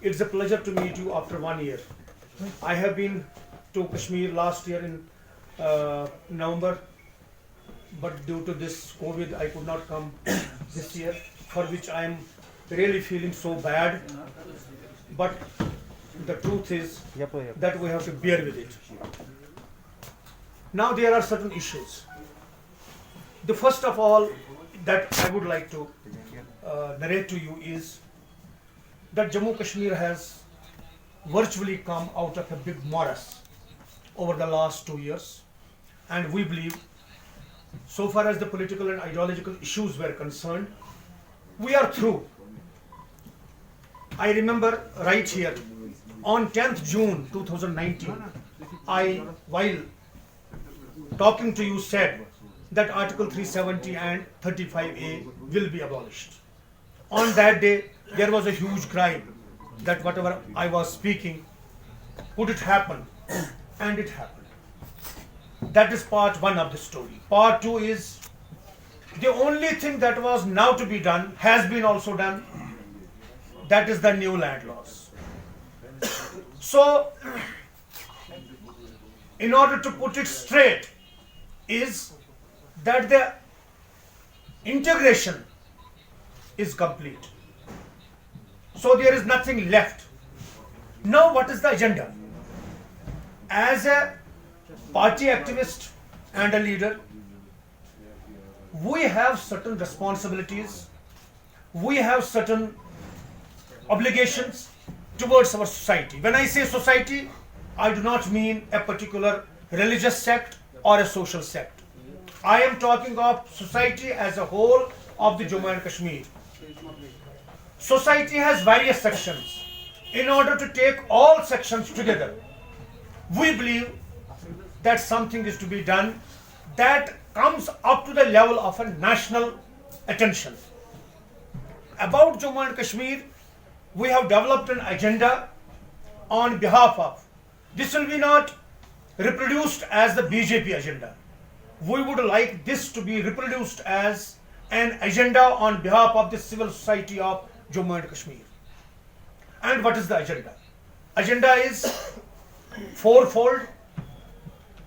It's a pleasure to meet you after 1 year. I have been to Kashmir last year in November, but due to this COVID, I could not come this year, for which I am really feeling so bad. But the truth is that we have to bear with it. Now there are certain issues. The first of all that I would like to narrate to you is that Jammu Kashmir has virtually come out of a big morass over the last 2 years, and we believe, so far as the political and ideological issues were concerned, we are through. I remember right here on 10th June 2019, I, while talking to you, said that Article 370 and 35A will be abolished. On that day, there was a huge cry that whatever I was speaking, could it happen? And it happened. That is part one of the story. Part two is the only thing that was now to be done has been also done. That is the new land laws. So, in order to put it straight, is that the integration is complete. So there is nothing left. Now what is the agenda? As a party activist and a leader, we have certain responsibilities, we have certain obligations towards our society. When I say society, I do not mean a particular religious sect or a social sect. I am talking of society as a whole of the Jammu and Kashmir. Society has various sections. In order to take all sections together, we believe that something is to be done that comes up to the level of a national attention. About Jammu and Kashmir, we have developed an agenda on behalf of, this will be not reproduced as the BJP agenda. We would like this to be reproduced as an agenda on behalf of the civil society of Jammu and Kashmir. And what is the agenda? Agenda is fourfold.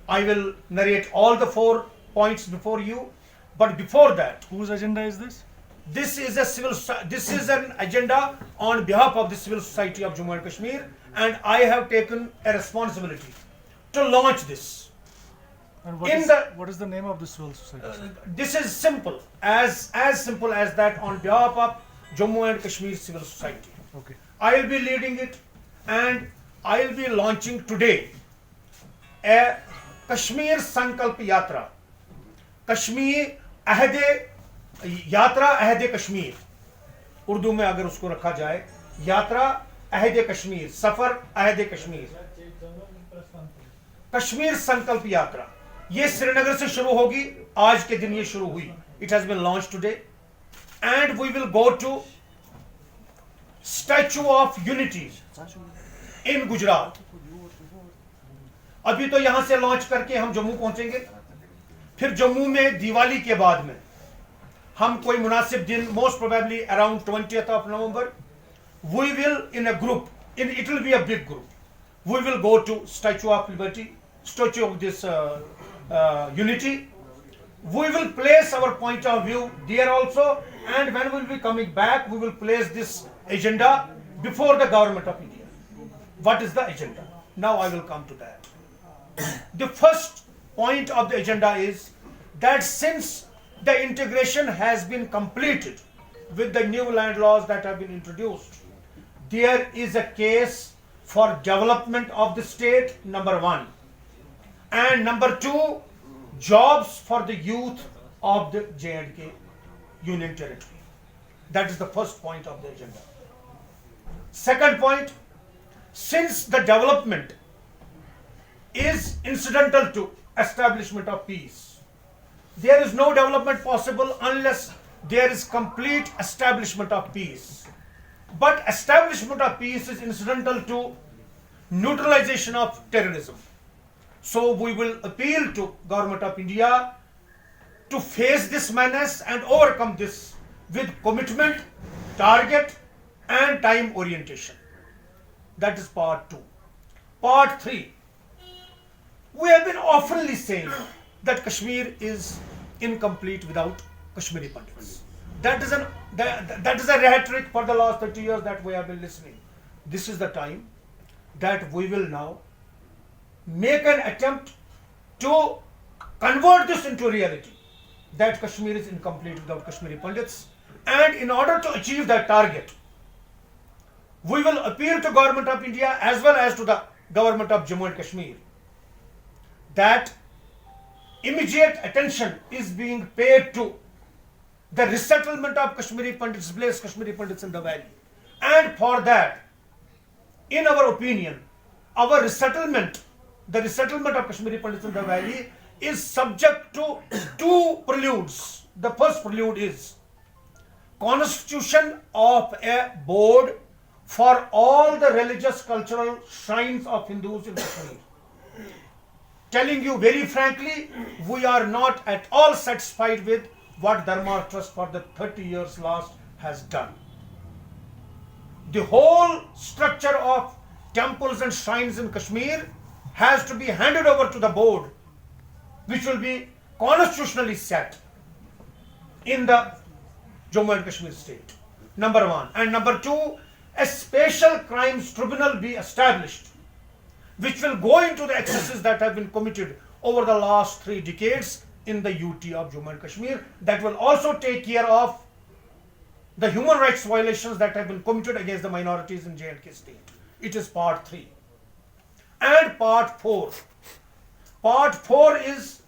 I will narrate all the 4 points before you, but before that, Whose agenda is this? this is an agenda on behalf of the civil society of Jammu and Kashmir, and I have taken a responsibility to launch this. And In what is the name of this civil society? This is simple, as simple as that, on behalf of Jammu and Kashmir Civil Society. Okay. I will be leading it, and I will be launching today a Kashmir Sankalp Yatra. Kashmir Ahde Yatra Ahde Kashmir. Urdu में अगर उसको रखा जाए, यात्रा अहद कश्मीर, सफर अहद कश्मीर, कश्मीर संकल्प यात्रा. ये श्रीनगर से शुरू होगी. आज के दिन ये शुरू हुई. It has been launched today, and we will go to Statue of Unity in Gujarat. अभी तो यहां से लॉन्च करके हम जम्मू पहुंचेंगे. फिर जम्मू में दिवाली के बाद में हम कोई मुनासिब दिन, most probably around 20th of November, we will in a group, it will be a big group, we will go to Statue of Liberty, Statue of this Unity. We will place our point of view there also, and when we will be coming back, we will place this agenda before the government of India. What is the agenda? Now I will come to that. The first point of the agenda is that since the integration has been completed with the new land laws that have been introduced, there is a case for development of the state, number one, and number two, jobs for the youth of the J&K Union Territory. That is the first point of the agenda. Second point, since the development is incidental to establishment of peace, there is no development possible unless there is complete establishment of peace. But establishment of peace is incidental to neutralization of terrorism. So we will appeal to Government of India to face this menace and overcome this with commitment, target and time orientation. That is part 2. Part 3. We have been oftenly saying that Kashmir is incomplete without Kashmiri Pandits. That is a rhetoric for the last 30 years that we have been listening. This is the time that we will now make an attempt to convert this into reality, that Kashmir is incomplete without Kashmiri Pandits. And in order to achieve that target, we will appeal to Government of India as well as to the Government of Jammu and Kashmir that immediate attention is being paid to the resettlement of Kashmiri Pandits, displaced Kashmiri Pandits in the valley. And for that, in our opinion, our resettlement, the resettlement of Kashmiri Pandits in the valley is subject to 2 preludes. The first prelude is constitution of a board for all the religious cultural shrines of Hindus in Kashmir. Telling you very frankly, we are not at all satisfied with what Dharma Trust for the 30 years last has done. The whole structure of temples and shrines in Kashmir has to be handed over to the board, which will be constitutionally set in the Jammu and Kashmir state. Number 1. And number 2, a special crimes tribunal be established, which will go into the excesses that have been committed over the last 3 decades in the UT of Jammu and Kashmir, that will also take care of the human rights violations that have been committed against the minorities in J&K state. It is part 3. And part 4. Part 4 is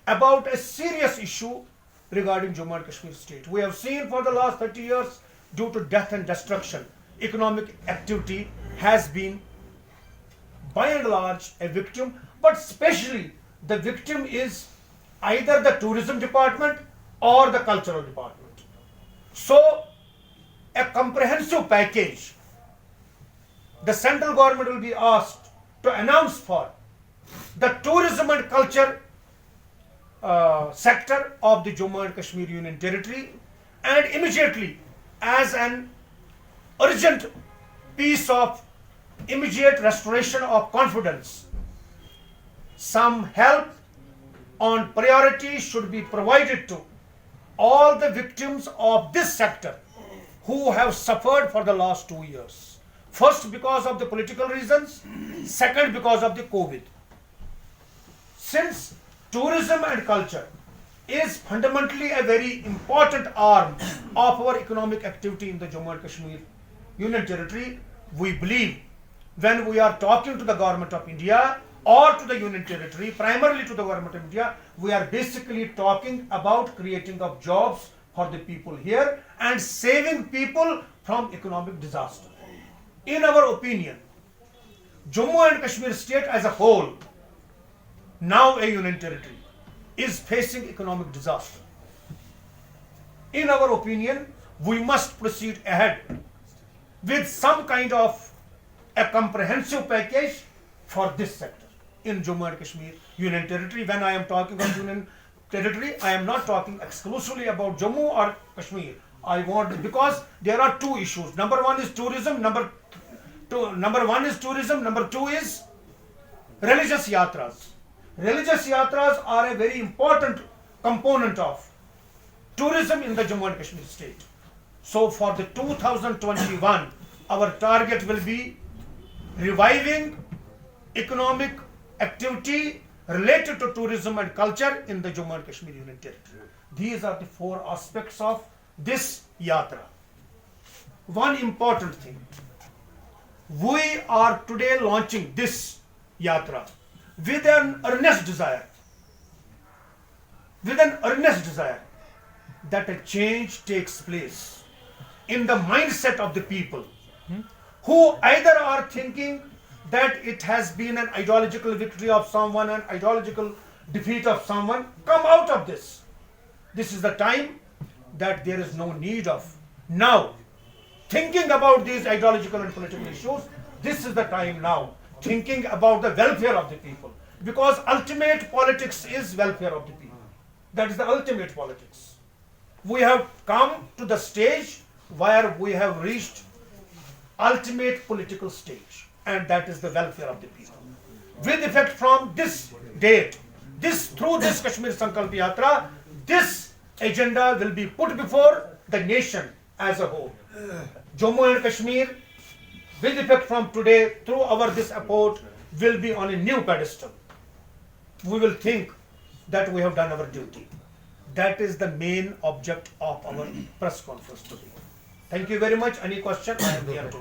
about a serious issue regarding Jammu and Kashmir state. We have seen for the last 30 years, due to death and destruction, economic activity has been by and large a victim, but especially the victim is either the tourism department or the cultural department. So a comprehensive package, the central government will be asked to announce for the tourism and culture sector of the Jammu and Kashmir Union Territory, and immediately as an urgent piece of immediate restoration of confidence, some help on priority should be provided to all the victims of this sector who have suffered for the last 2 years. First, because of the political reasons. Second, because of the COVID. Since tourism and culture is fundamentally a very important arm of our economic activity in the Jammu and Kashmir Union Territory, we believe when we are talking to the Government of India or to the Union Territory, primarily to the Government of India, we are basically talking about creating of jobs for the people here and saving people from economic disaster. In our opinion, Jammu and Kashmir state as a whole, now a Union Territory, is facing economic disaster. In our opinion, we must proceed ahead with some kind of a comprehensive package for this sector in Jammu and Kashmir Union Territory. When I am talking of Union Territory, I am not talking exclusively about Jammu or Kashmir. Because there are 2 issues. Number 1 is tourism. Number 2 is religious yatras. Religious yatras are a very important component of tourism in the Jammu and Kashmir state. So for the 2021, our target will be reviving economic activity related to tourism and culture in the Jammu and Kashmir Union Territory. These are the 4 aspects of this yatra. One important thing, we are today launching this yatra with an earnest desire that a change takes place in the mindset of the people who either are thinking that it has been an ideological victory of someone, an ideological defeat of someone. Come out of this. This is the time that there is no need of now thinking about these ideological and political issues. This is the time now thinking about the welfare of the people, because ultimate politics is welfare of the people. That is the ultimate politics. We have come to the stage where we have reached ultimate political stage. and that is the welfare of the people. With effect from this date, through this Kashmir Sankalp Yatra, this agenda will be put before the nation as a whole. Jammu and Kashmir, with effect from today, through our this effort, will be on a new pedestal. We will think that we have done our duty. That is the main object of our press conference today. Thank you very much. Any question? I am here to